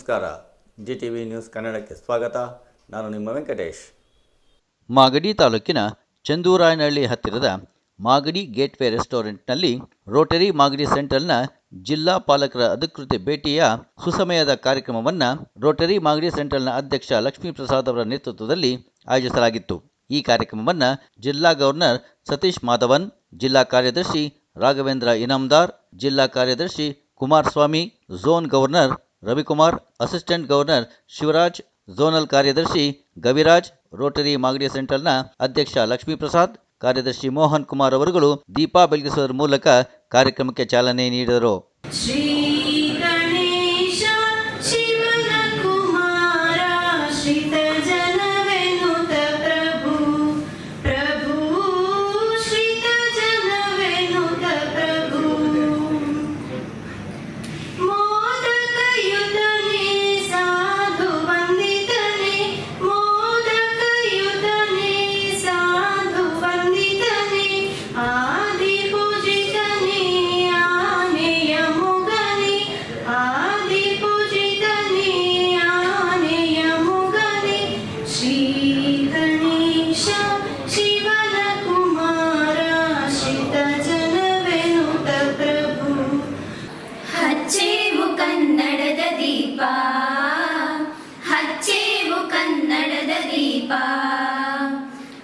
ನಮಸ್ಕಾರ. GTV news ಕನ್ನಡಕ್ಕೆ ಸ್ವಾಗತ. ನಾನು ನಿಮ್ಮ ವೆಂಕಟೇಶ್. ಮಾಗಡಿ ತಾಲೂಕಿನ ಚಂದೂರಾಯನಹಳ್ಳಿ ಹತ್ತಿರದ ಮಾಗಡಿ ಗೇಟ್ವೇ ರೆಸ್ಟೋರೆಂಟ್ನಲ್ಲಿ ರೋಟರಿ ಮಾಗಡಿ ಸೆಂಟ್ರಲ್ನ ಜಿಲ್ಲಾ ಪಾಲಕರ ಅಧಿಕೃತ ಭೇಟಿಯ ಸುಸಮಯದ ಕಾರ್ಯಕ್ರಮವನ್ನು ರೋಟರಿ ಮಾಗಡಿ ಸೆಂಟ್ರಲ್ನ ಅಧ್ಯಕ್ಷ ಲಕ್ಷ್ಮೀಪ್ರಸಾದ್ ಅವರ ನೇತೃತ್ವದಲ್ಲಿ ಆಯೋಜಿಸಲಾಗಿತ್ತು. ಈ ಕಾರ್ಯಕ್ರಮವನ್ನು ಜಿಲ್ಲಾ ಗವರ್ನರ್ ಸತೀಶ್ ಮಾಧವನ್, ಜಿಲ್ಲಾ ಕಾರ್ಯದರ್ಶಿ ರಾಘವೇಂದ್ರ ಇನಾಮದಾರ್, ಜಿಲ್ಲಾ ಕಾರ್ಯದರ್ಶಿ Kumaraswamy, zone governor Ravikumar, assistant governor Shivaraj, zonal ಕಾರ್ಯದರ್ಶಿ ಗವಿರಾಜ್, ರೋಟರಿ ಮಾಗಡಿ ಸೆಂಟ್ರಲ್ನ ಅಧ್ಯಕ್ಷ ಲಕ್ಷ್ಮೀಪ್ರಸಾದ್, ಕಾರ್ಯದರ್ಶಿ ಮೋಹನ್ ಕುಮಾರ್ ಅವರುಗಳು ದೀಪ ಬೆಳಗಿಸುವುದರ ಮೂಲಕ ಕಾರ್ಯಕ್ರಮಕ್ಕೆ ಚಾಲನೆ ನೀಡಿದರು.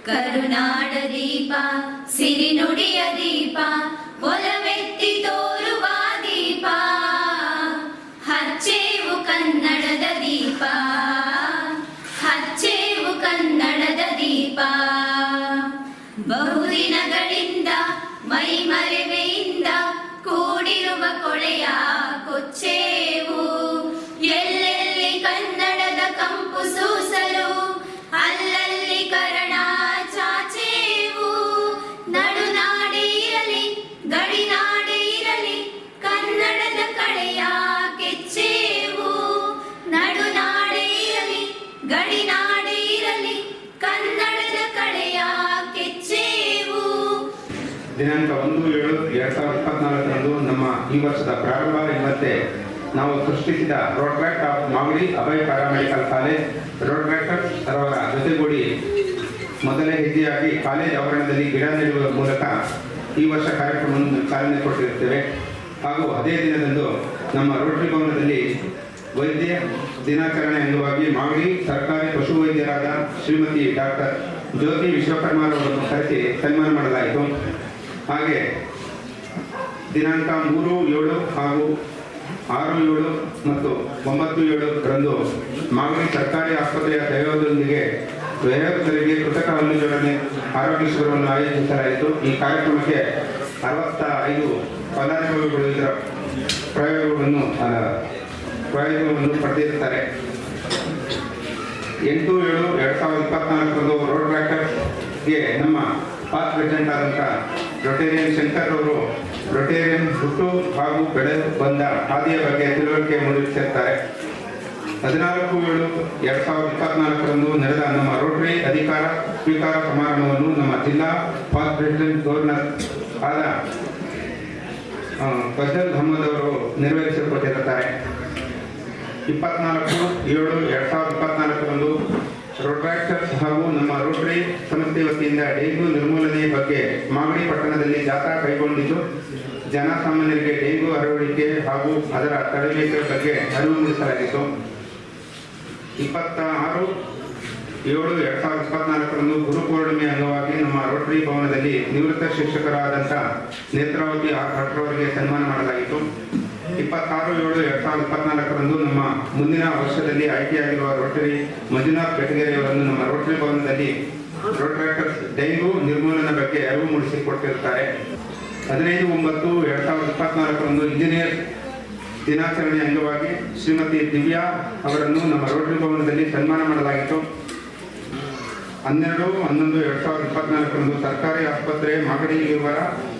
ಕರುನಾಡ ದೀಪ, ಸಿರಿನುಡಿಯ ದೀಪ, ಒಲವೆತ್ತಿ ತೋರುವ ದೀಪ. ಹಚ್ಚೇವು ಕನ್ನಡದ ದೀಪ, ಹಚ್ಚೇವು ಕನ್ನಡದ ದೀಪ. ಬಹುದಿನಗಳಿಂದ ಮೈಮರೆವೆಯಿಂದ ಕೂಡಿರುವ ಕೊಳೆಯ ಕೊಚ್ಚೇವು. ಎಲ್ಲೆಲ್ಲಿ ಕನ್ನಡದ ಕಂಪು ಸೂಸಲು ಅಲ್ಲಲ್ಲಿ ಕರಣ ಚಾಚೇವು. ನಡುನಾಡೆ ಇರಲಿ ಗಡಿನಾಡೆ ಇರಲಿ ಕನ್ನಡದ ಕಳೆಯ ಕೆಚ್ಚೇವು. ನಡುನಾಡೆ ಇರಲಿ ಗಡಿನಾಡೆ ಇರಲಿ ಕನ್ನಡದ ಕಳೆಯ ಕೆಚ್ಚೇವು. ದಿನಾಂಕ 1/7/2024 ನಮ್ಮ ಈ ವರ್ಷದ ಪ್ರಾರಂಭ. ಇವತ್ತೇ ನಾವು ಸೃಷ್ಟಿಸಿದ Rotaract of Magadi Abhay paramedical college Rotaractors ಅವರ ಜೊತೆಗೂಡಿ ಮೊದಲನೇ ಹೆಜ್ಜೆಯಾಗಿ ಕಾಲೇಜ್ ಆವರಣದಲ್ಲಿ ಗಿಡ ನೆಡುವ ಮೂಲಕ ಈ ವರ್ಷ ಕಾರ್ಯಕ್ರಮವನ್ನು ಚಾಲನೆ ಕೊಟ್ಟಿರುತ್ತೇವೆ. ಹಾಗೂ ಅದೇ ದಿನದಂದು ನಮ್ಮ ರೋಟರಿ ಭವನದಲ್ಲಿ ವೈದ್ಯ ದಿನಾಚರಣೆ ಅಂಗವಾಗಿ ಮಾಗಡಿ ಸರ್ಕಾರಿ ಪಶುವೈದ್ಯರಾದ ಶ್ರೀಮತಿ ಡಾಕ್ಟರ್ ಜ್ಯೋತಿ ವಿಶ್ವಕರ್ಮರವರನ್ನು ಕರೆಸಿ ಸನ್ಮಾನ ಮಾಡಲಾಯಿತು. ಹಾಗೆ ದಿನಾಂಕ 3/7 ಹಾಗೂ 6/7 ಮತ್ತು 9/7 ಮಾಗಡಿ ಸರ್ಕಾರಿ ಆಸ್ಪತ್ರೆಯ ಸಹಯೋಗದೊಂದಿಗೆ ವಯೋವೃದ್ಧರಿಗೆ ಕೃತಕ ಹಲ್ಲು ಜೋಡಣೆ ಆರೋಗ್ಯ ಶಿಬಿರವನ್ನು ಆಯೋಜಿಸಲಾಯಿತು. ಈ ಕಾರ್ಯಕ್ರಮಕ್ಕೆ 65 ಫಲಾನುಭವಿಗಳು ಇದರ ಪ್ರಯೋಗವನ್ನು ಪಡೆದಿರುತ್ತಾರೆ. 8/7/2024 ರೋಡ್ ಟ್ರ್ಯಾಕ್ಟರ್ಗೆ ನಮ್ಮ ಪಾಸ್ ಪ್ರೆಸಿಡೆಂಟ್ ಆದಂಥ ರೊಟೇರಿಯನ್ ಶಂಕರ್ ಅವರು ರೊಟೇರಿಯನ್ ಹುಟ್ಟು ಹಾಗೂ ಬೆಳೆದು ಬಂದ ಹಾದಿಯ ಬಗ್ಗೆ ತಿಳುವಳಿಕೆ ಮೂಡಿಸಿರ್ತಾರೆ. 14/7/2024 ನಡೆದ ನಮ್ಮ ರೋಟರಿ ಅಧಿಕಾರ ಸ್ವೀಕಾರ ಸಮಾರಂಭವನ್ನು ನಮ್ಮ ಜಿಲ್ಲಾ ಪಾಸ್ ಪ್ರೆಸಿಡೆಂಟ್ ಗವರ್ನರ್ ಆದ ಫಜಲ್ ಅಹಮದ್ ಅವರು ನೆರವೇರಿಸಿಕೊಟ್ಟಿರುತ್ತಾರೆ. 24/7/2024 ರೋಟ್ರಾಕ್ಟರ್ಸ್ ಹಾಗೂ ನಮ್ಮ ರೋಟರಿ ಸಂಸ್ಥೆ ವತಿಯಿಂದ ಡೆಂಗ್ಯೂ ನಿರ್ಮೂಲನೆ ಬಗ್ಗೆ ಮಾಗಡಿ ಪಟ್ಟಣದಲ್ಲಿ ಜಾಥಾ ಕೈಗೊಂಡಿದ್ದು ಜನಸಾಮಾನ್ಯರಿಗೆ ಡೆಂಗ್ಯೂ ಹರಡುವಿಕೆ ಹಾಗೂ ಅದರ ತಡೆಗಟ್ಟುವ ಬಗ್ಗೆ ಅರಿವು ಮೂಡಿಸಲಾಗಿತ್ತು. 26/7/2024 ಗುರುಪೂರ್ಣಿಮೆ ಅಂಗವಾಗಿ ನಮ್ಮ ರೋಟರಿ ಭವನದಲ್ಲಿ ನಿವೃತ್ತ ಶಿಕ್ಷಕರಾದಂಥ ನೇತ್ರಾವತಿ ಅವರಿಗೆ ಸನ್ಮಾನ ಮಾಡಲಾಯಿತು. 26/7/2024 ನಮ್ಮ ಮುಂದಿನ ವರ್ಷದಲ್ಲಿ ಆಯ್ಕೆಯಾಗಿರುವ ರೋಟರಿ ಮಂಜುನಾಥ್ ಬೆಟಗೇರಿಯವರನ್ನು ನಮ್ಮ ರೋಟರಿ ಭವನದಲ್ಲಿ ರೋಟ್ರಾಕ್ಟರ್ಸ್ ಡೆಂಗ್ಯೂ ನಿರ್ಮೂಲನೆ ಬಗ್ಗೆ ಅರಿವು ಮೂಡಿಸಿಕೊಟ್ಟಿರುತ್ತಾರೆ. 15/9/2024 ಇಂಜಿನಿಯರ್ ದಿನಾಚರಣೆ ಅಂಗವಾಗಿ ಶ್ರೀಮತಿ ದಿವ್ಯಾ ಅವರನ್ನು ನಮ್ಮ ರೋಟರಿ ಭವನದಲ್ಲಿ ಸನ್ಮಾನ ಮಾಡಲಾಗಿತ್ತು. 12/11/2024 ಸರ್ಕಾರಿ ಆಸ್ಪತ್ರೆ ಮಾಗಡಿ ಇವರ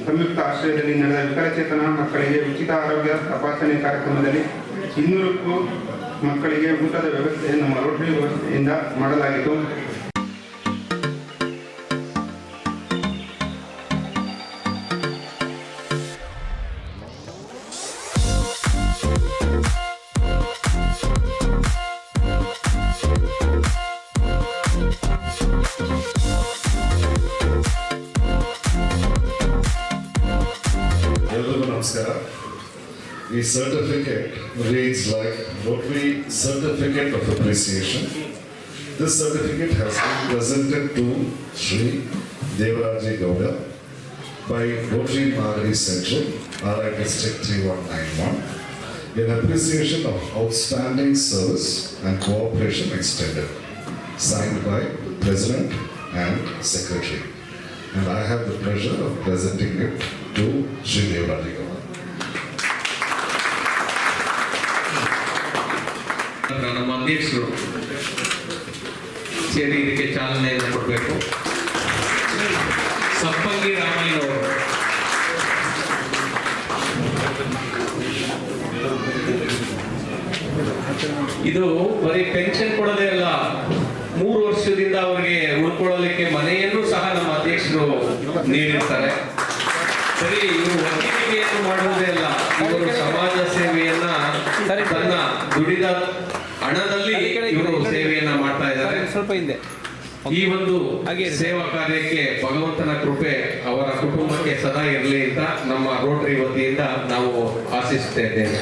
ಸಂಯುಕ್ತ ಆಶ್ರಯದಲ್ಲಿ ನಡೆದ ವಿಕಲಚೇತನ ಮಕ್ಕಳಿಗೆ ಉಚಿತ ಆರೋಗ್ಯ ತಪಾಸಣೆ ಕಾರ್ಯಕ್ರಮದಲ್ಲಿ 200ಕ್ಕೂ ಮಕ್ಕಳಿಗೆ ಊಟದ ವ್ಯವಸ್ಥೆ ನಮ್ಮ ರೋಟರಿ ವ್ಯವಸ್ಥೆಯಿಂದ ಮಾಡಲಾಗಿತ್ತು. ಎಲ್ರಿಗೂ ನಮಸ್ಕಾರ. ಈ certificate reads like Rotary Certificate of Appreciation. This certificate has been presented to Sri Devaraji Gowda by Rotary Magadi Central, RI District 3191, in appreciation of outstanding service and cooperation extended. Signed by President and Secretary. And I have the pleasure of presenting it to Sri Devaraji Gowda. ನಮ್ಮ ಅಧ್ಯಕ್ಷರು ಸೇರಿ ಇದಕ್ಕೆ ಚಾಲನೆಯನ್ನು ಕೊಡಬೇಕು. ಸಪ್ಪಂಗಿ ರಾಮಯ್ಯನವರು ಇದು ಬರೀ pension ಕೊಡೋದೇ ಅಲ್ಲ, 3 ವರ್ಷದಿಂದ ಅವರಿಗೆ ಉಳ್ಕೊಳ್ಳಲಿಕ್ಕೆ ಮನೆಯನ್ನು ಸಹ ನಮ್ಮ ಅಧ್ಯಕ್ಷರು ನೀಡಿರ್ತಾರೆ. ಸರಿ, ಇವರು ವಕೀಲಿಕೆಯನ್ನು ಮಾಡುವುದೇ ಅಲ್ಲ, ಇವರು ಸಮಾಜ ಸೇವೆಯನ್ನ ತನ್ನ ದುಡಿದ ಹಣದಲ್ಲಿ ಇವರು ಸೇವೆಯನ್ನ ಮಾಡ್ತಾ ಇದ್ದಾರೆ. ಸ್ವಲ್ಪ ಹಿಂದೆ ಈ ಒಂದು ಸೇವಾ ಕಾರ್ಯಕ್ಕೆ ಭಗವಂತನ ಕೃಪೆ ಅವರ ಕುಟುಂಬಕ್ಕೆ ಸದಾ ಇರಲಿ ಅಂತ ನಮ್ಮ ರೋಟರಿ ವತಿಯಿಂದ ನಾವು ಆಶಿಸ್ತಾ ಇದ್ದೇವೆ.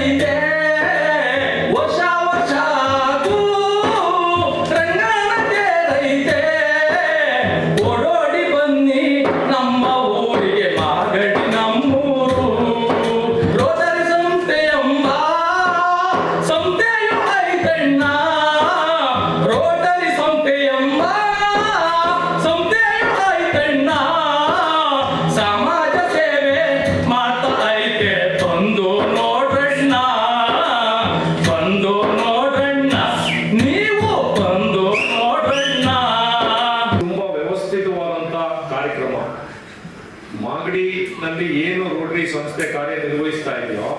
ತೇರೈತೆ ವರ್ಷ ವರ್ಷಕ್ಕೂ ರಂಗನ ತೇರೈತೆ ಓಡೋಡಿ ಬನ್ನಿ ನಮ್ಮ ಊರಿಗೆ ಮಾಗಡಿ ನಮ್ಮೂರು ರೋಟರಿ ಸಂಸ್ಥೆ ಎಂಬ ಸಂಸ್ಥೆಯು ಐತಣ್ಣ ರೋಟರಿ ಸಂಸ್ಥೆ ಎಂಬ ಸಂಸ್ಥೆಯು ಐತಣ್ಣ ಸಮಾಜ ಸೇವೆ ಮಾಡ್ತಾ ಐತೆ ಬಂದು ನೋಡ್ರಣ್ಣ ನೀವು ಬಂದು ನೋಡ್ರಣ್ಣ. ತುಂಬಾ ವ್ಯವಸ್ಥಿತವಾದಂತ ಕಾರ್ಯಕ್ರಮ. ಮಾಗಡಿನಲ್ಲಿ ಏನು ರೋಟರಿ ಸಂಸ್ಥೆ ಕಾರ್ಯನಿರ್ವಹಿಸ್ತಾ ಇದೆಯೋ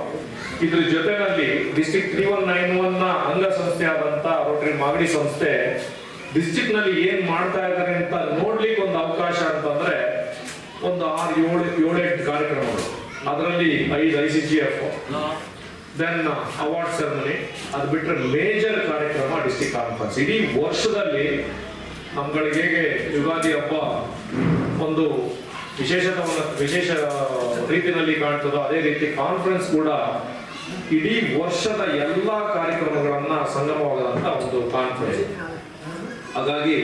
ಇದ್ರ ಜೊತೆನಲ್ಲಿ ಡಿಸ್ಟ್ರಿಕ್ಟ್ 3191 ನ ಅಂಗ ಸಂಸ್ಥೆ ಆದಂತ ರೋಟರಿ ಮಾಗಡಿ ಸಂಸ್ಥೆ ಡಿಸ್ಟ್ರಿಕ್ಟ್ ನಲ್ಲಿ ಏನ್ ಮಾಡ್ತಾ ಇದ್ದಾರೆ ಅಂತ ನೋಡ್ಲಿಕ್ಕೆ ಒಂದು ಅವಕಾಶ ಅಂತಂದ್ರೆ ಒಂದು 6-7 ಕಾರ್ಯಕ್ರಮಗಳು. ಅದರಲ್ಲಿ 5 ICGF, ದೆನ್ ಅವಾರ್ಡ್ ಸೆರೆಮನಿ, ಅದು ಬಿಟ್ಟರೆ ಮೇಜರ್ ಕಾರ್ಯಕ್ರಮ ಡಿಸ್ಟ್ರಿಕ್ಟ್ ಕಾನ್ಫರೆನ್ಸ್. ಇಡೀ ವರ್ಷದಲ್ಲಿ ನಮ್ಗಳಿಗೆ ಹೇಗೆ ಯುಗಾದಿ ಹಬ್ಬ ಒಂದು ವಿಶೇಷ ರೀತಿಯಲ್ಲಿ ಕಾಣ್ತದೋ ಅದೇ ರೀತಿ ಕಾನ್ಫರೆನ್ಸ್ ಕೂಡ ಇಡೀ ವರ್ಷದ ಎಲ್ಲಾ ಕಾರ್ಯಕ್ರಮಗಳನ್ನ ಸಂಗಮವಾಗದಂತ ಒಂದು ಕಾನ್ಫರೆನ್ಸ್. ಹಾಗಾಗಿ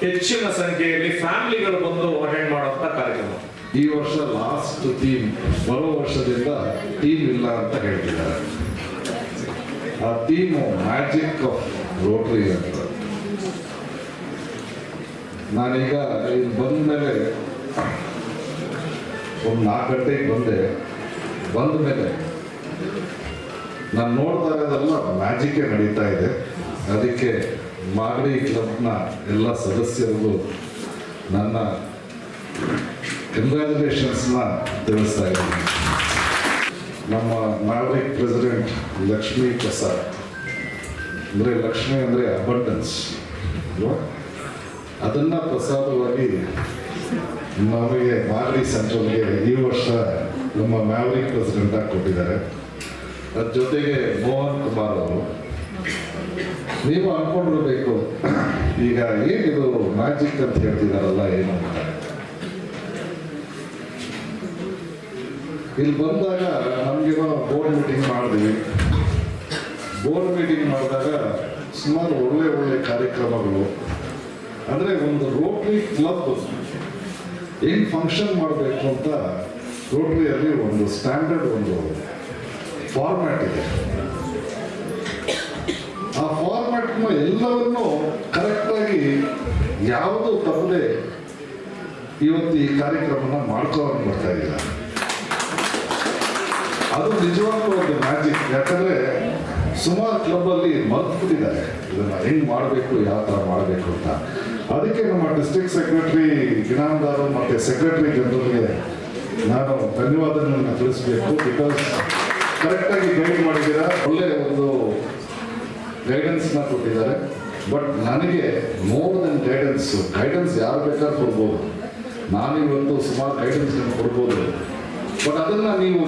ಹೆಚ್ಚಿನ ಸಂಖ್ಯೆಯಲ್ಲಿ ಫ್ಯಾಮಿಲಿಗಳು ಬಂದು ಅಟೆಂಡ್ ಮಾಡುವಂತ ಕಾರ್ಯಕ್ರಮ. ಈ ವರ್ಷ ಲಾಸ್ಟ್ ಥೀಮ್, ಬರೋ ವರ್ಷದಿಂದ ಥೀಮ್ ಇಲ್ಲ ಅಂತ ಹೇಳ್ತಿದ್ದಾರೆ. ಆ ಥೀಮು ಮ್ಯಾಜಿಕ್ ಆಫ್ ರೋಟರಿ ಅಂತ. ನಾನೀಗ ಇಲ್ಲಿ ಬಂದ ಮೇಲೆ ಒಂದು 4 ಗಂಟೆಗೆ ಬಂದ ಮೇಲೆ ನಾನು ನೋಡ್ತಾ ಇರೋದೆಲ್ಲ ಮ್ಯಾಜಿಕ್ಕೇ ನಡೀತಾ ಇದೆ. ಅದಕ್ಕೆ ಮಾಗಡಿ ಕ್ಲಬ್ನ ಎಲ್ಲ ಸದಸ್ಯರಿಗೂ ನನ್ನ ಕಂಗ್ರ್ಯಾಚುಲೇಷನ್ಸ್ನ ತಿಳಿಸ್ತಾ ಇದ್ದೀನಿ. ನಮ್ಮ ಮ್ಯಾವ್ರಿಕ್ ಪ್ರೆಸಿಡೆಂಟ್ ಲಕ್ಷ್ಮೀ ಪ್ರಸಾದ್, ಅಂದರೆ ಲಕ್ಷ್ಮಿ ಅಂದರೆ ಅಬಂಡೆನ್ಸ್ ಅಲ್ವಾ, ಅದನ್ನು ಪ್ರಸಾದವಾಗಿ ನಮಗೆ ಮಾಗಡಿ ಸೆಂಟ್ರಲ್ಗೆ ಈ ವರ್ಷ ನಮ್ಮ ಮ್ಯಾವ್ರಿಕ್ ಪ್ರೆಸಿಡೆಂಟ್ ಆಗಿ ಕೊಟ್ಟಿದ್ದಾರೆ. ಅದ್ರ ಜೊತೆಗೆ ಮೋಹನ್ ಕುಮಾರ್ ಅವರು. ನೀವು ಅನ್ಕೊಂಡಿರ್ಬೇಕು ಈಗ ಏನಿದು ಮ್ಯಾಜಿಕ್ ಅಂತ ಹೇಳ್ತಿದಾರಲ್ಲ ಏನು ಅಂತ. ಇಲ್ಲಿ ಬಂದಾಗ ನಮಗೇನೋ ಬೋರ್ಡ್ ಮೀಟಿಂಗ್ ಮಾಡಿದ್ವಿ. ಬೋರ್ಡ್ ಮೀಟಿಂಗ್ ಮಾಡಿದಾಗ ಸುಮಾರು ಒಳ್ಳೆ ಕಾರ್ಯಕ್ರಮಗಳು, ಅಂದರೆ ಒಂದು ರೋಟರಿ ಕ್ಲಬ್ ಹೆಂಗ್ ಫಂಕ್ಷನ್ ಮಾಡಬೇಕು ಅಂತ ರೋಟರಿಯಲ್ಲಿ ಒಂದು ಸ್ಟ್ಯಾಂಡರ್ಡ್ ಒಂದು ಫಾರ್ಮ್ಯಾಟ್ ಇದೆ. ಆ ಫಾರ್ಮ್ಯಾಟ್ನ ಎಲ್ಲವನ್ನೂ ಕರೆಕ್ಟಾಗಿ ಯಾವುದು ತಪ್ಪದೆ ಇವತ್ತು ಈ ಕಾರ್ಯಕ್ರಮನ ಮಾಡ್ಕೊಂಡು ಬರ್ತಾ ಇಲ್ಲ. ಅದು ನಿಜವಾಗ್ಲೂ ಒಂದು ಮ್ಯಾಜಿಕ್. ಯಾಕಂದ್ರೆ ಸುಮಾರು ಕ್ಲಬ್ಬಲ್ಲಿ ಮರ್ತ್ಬಿಟ್ಟಿದ್ದಾರೆ ಇದನ್ನ ಹೆಂಗ್ ಮಾಡಬೇಕು, ಯಾವ ಥರ ಮಾಡಬೇಕು ಅಂತ. ಅದಕ್ಕೆ ನಮ್ಮ ಡಿಸ್ಟ್ರಿಕ್ಟ್ ಸೆಕ್ರೆಟರಿ ಇನಾಮದಾರು ಮತ್ತೆ ಸೆಕ್ರೆಟರಿ ಜನರಲ್ಗೆ ನಾನು ಧನ್ಯವಾದಗಳನ್ನು ತಿಳಿಸ್ಬೇಕು. ಬಿಕಾಸ್ ಕರೆಕ್ಟಾಗಿ ಗೈಡ್ ಮಾಡಿದ್ದೀರಾ, ಒಳ್ಳೆ ಒಂದು ಗೈಡೆನ್ಸ್ನ ಕೊಟ್ಟಿದ್ದಾರೆ. ಬಟ್ ನನಗೆ ಮೋರ್ ದೆನ್ ಗೈಡೆನ್ಸ್ ಯಾರು ಬೇಕಾದ್ರೂ ಕೊಡ್ಬೋದು. ನಾನಿವತ್ತು ಸುಮಾರು ಗೈಡೆನ್ಸ್ಗಳನ್ನು ಕೊಡ್ಬೋದು, ಬಟ್ ಅದನ್ನು ನೀವು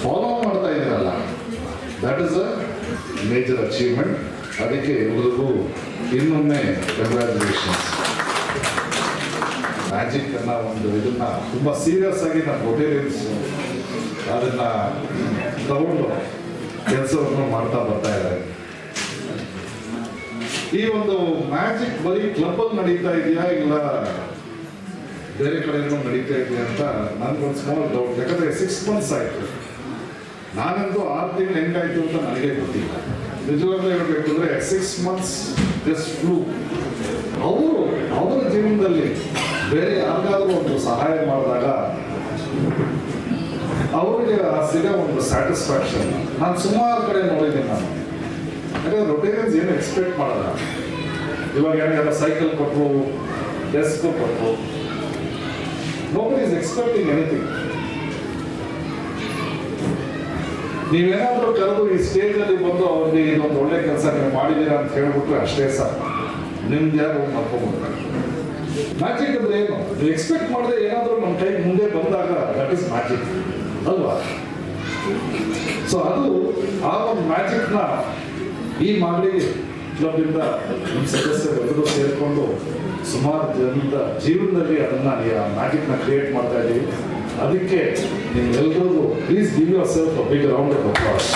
ಫಾಲೋ ಮಾಡ್ತಾ ಇದ್ದೀರಲ್ಲ, that is a major achievement. ಅದಕ್ಕೆ ಎಲ್ರಿಗೂ ಇನ್ನೊಮ್ಮೆ ಕಂಗ್ರ್ಯಾಚುಲೇಷನ್ಸ್. ಮ್ಯಾಜಿಕ್ ಅನ್ನೋ ಒಂದು ಇದನ್ನ ತುಂಬ ಸೀರಿಯಸ್ ಆಗಿ ನಮ್ಮ ರೋಟೇರಿಯನ್ಸ್ ಅದನ್ನ ತಗೊಂಡು ಕೆಲಸವನ್ನು ಮಾಡ್ತಾ ಬರ್ತಾ ಇದ್ದಾರೆ. ಈ ಒಂದು ಮ್ಯಾಜಿಕ್ ಬರೀ ಕ್ಲಬ್ಬಲ್ಲಿ ನಡೀತಾ ಇದೆಯಾ ಇಲ್ಲ ಬೇರೆ ಕಡೆನೂ ನಡೀತಾ ಇದೆಯಾ ಅಂತ ನನ್ಗೊಂದು ಸ್ಮಾಲ್ ಡೌಟ್. ಯಾಕಂದ್ರೆ 6 months ಆಯ್ತು. ನಾನಂತೂ 6 ತಿಂಗಳು ಹೆಂಗಾಯ್ತು ಅಂತ ನನಗೆ ಗೊತ್ತಿಲ್ಲ. ನಿಜವಾಗ್ಲೂ ಹೇಳ್ಬೇಕು ಅಂದ್ರೆ 6 months ಜಸ್ಟ್ ಫ್ಲೂ. ಅವರ ಜೀವನದಲ್ಲಿ ಬೇರೆ ಯಾರಿಗಾದ್ರೂ ಒಂದು ಸಹಾಯ ಮಾಡಿದಾಗ ಅವರಿಗೆ ಸಿಗೋ ಒಂದು ಸ್ಯಾಟಿಸ್ಫ್ಯಾಕ್ಷನ್ ನಾನು ಸುಮಾರು ಕಡೆ ನೋಡಿದ್ದೀನಿ. ನಾನು ಯಾಕಂದ್ರೆ ರೊಟೇರಿಯನ್ಸ್ ಏನು ಎಕ್ಸ್ಪೆಕ್ಟ್ ಮಾಡಲ್ಲ. ಇವಾಗ ಯಾರಿಗಾರ ಸೈಕಲ್ ಕೊಟ್ಟರು, ಡೆಸ್ಕ್ ಕೊಟ್ಟರು, nobody is expecting anything. ನೀವೇನಾದ್ರೂ ಕರೆದು ಈ ಸ್ಟೇಜಲ್ಲಿ ಬಂದು ಅವ್ರಿಗೆ ಇದೊಂದು ಒಳ್ಳೆ ಕೆಲಸ ನೀವು ಮಾಡಿದ್ದೀರಾ ಅಂತ ಹೇಳ್ಬಿಟ್ರೆ ಅಷ್ಟೇ ಸಾಕು, ನಿಮ್ದು ಯಾರು ಮಾಡ್ಕೊಂಡ್ಬಿಡ್ತಾರೆ. ಮ್ಯಾಜಿಕ್ ಅಂದ್ರೆ ಏನು? ನೀವು ಎಕ್ಸ್ಪೆಕ್ಟ್ ಮಾಡದೆ ಏನಾದರೂ ನಮ್ಮ ಕೈ ಮುಂದೆ ಬಂದಾಗ ದಟ್ ಇಸ್ ಮ್ಯಾಜಿಕ್ ಅಲ್ವಾ? ಸೊ ಅದು ಆ ಒಂದು ಮ್ಯಾಜಿಕ್ನ ಈ ಮಾಗಡಿ ಕ್ಲಬ್ಬಿಂದ ನಮ್ಮ ಸದಸ್ಯರೆಲ್ಲರೂ ಸೇರಿಕೊಂಡು ಸುಮಾರು ಜನದ ಜೀವನದಲ್ಲಿ ಅದನ್ನ ಮ್ಯಾಜಿಕ್ನ ಕ್ರಿಯೇಟ್ ಮಾಡ್ತಾ ಇದ್ದೀವಿ. ಅದಕ್ಕೆ ನಿಮ್ಮೆಲ್ಲರಿಗೂ please give yourself a big round of applause.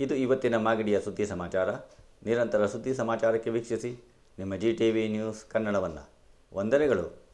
ಇದು ಇವತ್ತಿನ ಮಾಗಡಿಯ ಸುದ್ದಿ ಸಮಾಚಾರ. ನಿರಂತರ ಸುದ್ದಿ ಸಮಾಚಾರಕ್ಕೆ ವೀಕ್ಷಿಸಿ ನಿಮ್ಮ GTV ನ್ಯೂಸ್ ಕನ್ನಡವನ್ನು. ವಂದನೆಗಳು.